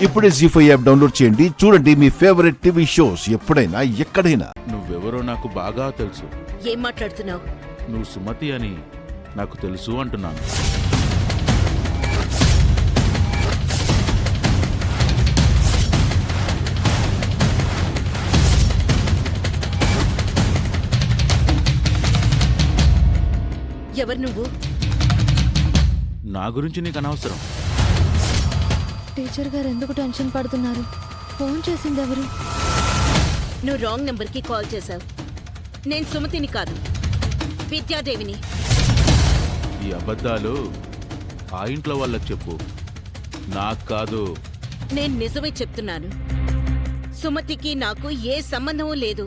ఇప్పుడే జీ5 app download చేయండి. చూడండి మీ ఫేవరెట్ టీవీ షోస్ ఎప్పుడైనా ఎక్కడైనా. నువ్వెవరో నాకు బాగా తెలుసు. ఏం మాట్లాడుతున్నావు? నువ్వు సుమతి అని నాకు తెలుసు అంటున్నాను. ఎవరు నువ్వు? నా గురించి నీకు అనవసరం. టీచర్ గారు ఎందుకు టెన్షన్ పడుతున్నారు? ఫోన్ చేసింది ఎవరు? నువ్వు రాంగ్ నెంబర్కి కాల్ చేశావు. నేను సుమతిని కాదు, విద్యాదేవిని. ఈ అబద్ధాలు ఆ ఇంట్లో వాళ్ళకి చెప్పు, నాకు కాదు. నేను నిజమే చెప్తున్నాను. సుమతికి నాకు ఏ సంబంధమూ లేదు.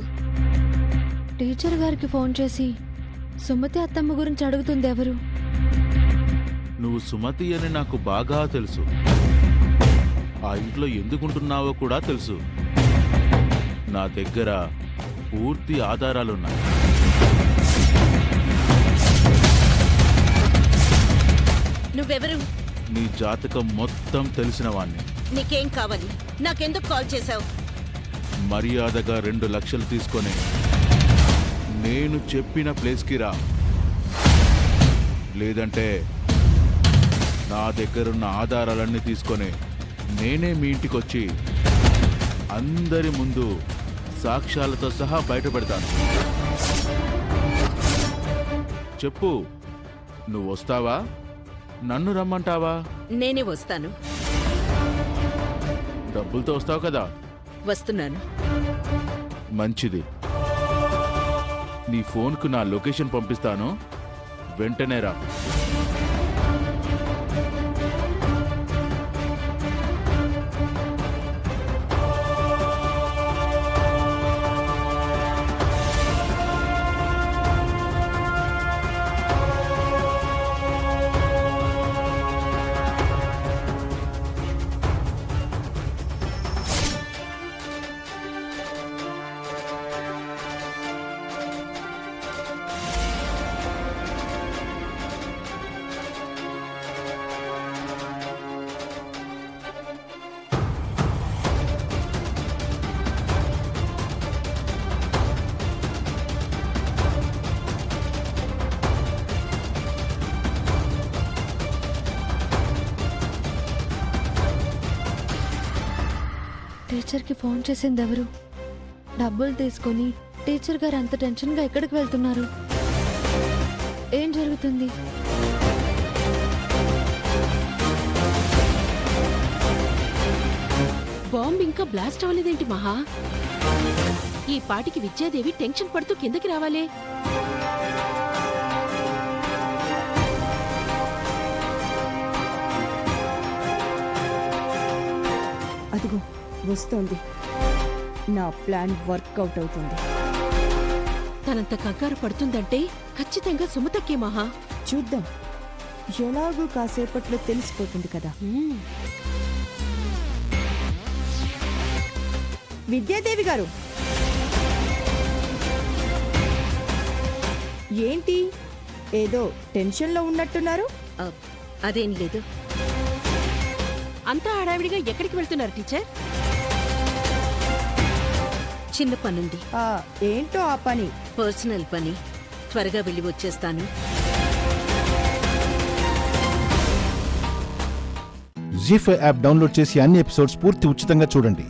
టీచర్ గారికి ఫోన్ చేసి సుమతి అత్తమ్మ గురించి అడుగుతుంది ఎవరు? నువ్వు సుమతి అని నాకు బాగా తెలుసు. ఆ ఇంట్లో ఎందుకుంటున్నావో కూడా తెలుసు. నా దగ్గర పూర్తి ఆధారాలున్నాయి. నువ్వెవరు? నీ జాతకం మొత్తం తెలిసిన వాణ్ణి. నీకేం కావాలి? నాకెందుకు కాల్ చేశావు? మర్యాదగా 2 లక్షలు తీసుకొని నేను చెప్పిన ప్లేస్కి రా, లేదంటే నా దగ్గరున్న ఆధారాలన్నీ తీసుకొని నేనే మీ ఇంటికి వచ్చి అందరి ముందు సాక్ష్యాలతో సహా బయటపెడతాను. చెప్పు, నువ్వు వస్తావా, నన్ను రమ్మంటావా? నేనే వస్తాను. డబ్బులతో వస్తావు కదా? వస్తున్నాను. మంచిది. నీ ఫోన్కు నా లొకేషన్ పంపిస్తాను, వెంటనే రా. టీచర్కి ఫోన్ చేసింది ఎవరు? డబ్బులు తీసుకొని టీచర్ గారు అంత టెన్షన్గా ఎక్కడికి వెళ్తున్నారు? ఏం జరుగుతుంది? బాంబ్ ఇంకా బ్లాస్ట్ అవ్వలేదేంటి మహా? ఈ పాటికి విద్యాదేవి టెన్షన్ పడుతూ కిందకి రావాలే. అదిగో వస్తోంది. నా ప్లాన్ వర్కౌట్ అవుతుంది. తనంత కంగారు పడుతుందంటే ఖచ్చితంగా సుమతక్కే మహా. చూద్దాం, ఎలాగూ కాసేపట్లో తెలిసిపోతుంది కదా. విద్యాదేవి గారు, ఏంటి ఏదో టెన్షన్లో ఉన్నట్టున్నారు? అదేం లేదు. అంతా హడావిడిగా ఎక్కడికి వెళ్తున్నారు టీచర్? చిన్న పనుంది. ఏంటో ఆ పని? పర్సనల్ పని. త్వరగా వెళ్ళి వచ్చేస్తాను. జీ5 యాప్ డౌన్లోడ్ చేసి అన్ని ఎపిసోడ్స్ పూర్తి ఉచితంగా చూడండి.